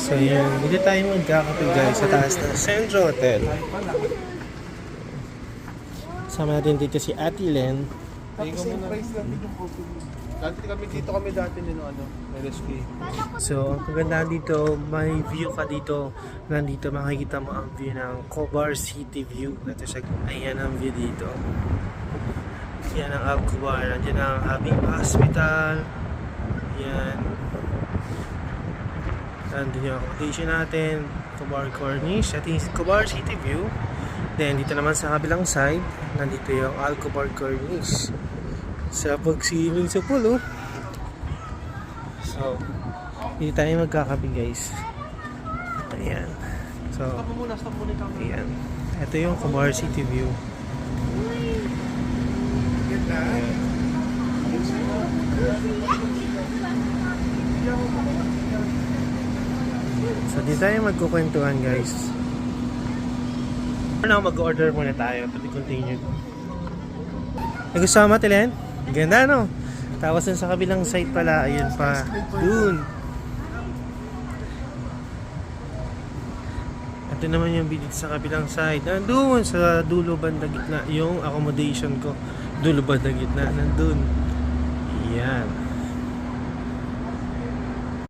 So yan, dito tayo magkakape guys sa taas ng Centro Hotel. Sama natin dito si Ate Len. Tapos yung price lang din yung coffee. Dito kami dati nino LSK. So, ang kagandahan dito, may view ka dito. Nandito makikita mo ang view ng Cobar City View. Ito siya, ayan ang view dito. Yan ang Alcobar. Nandiyan ang Habing Hospital. Yan. Nandun yung accommodation natin. Cobar Corniche. Ito yung Cobar City View. Then, dito naman sa kabilang side, nandito yung Alcobar Corniche. Sa pag-swimming sa pool, oh. So, dito tayo magkakape, guys. Ayan. So, Stop muna yung camera. ayan. Ito yung Cobar City View. Ayan. So, dito tayo magkukwentuhan, guys. Now, mag-order muna tayo to be continued. May gusto ka Matilen? Ganda, no? Tapos dun sa kabilang side pala, ayun pa. Dun. Ito naman yung bidit sa kabilang side. Nandun sa dulo banda gitna. Yung accommodation ko. Dulo banda gitna. Nandun. Yan.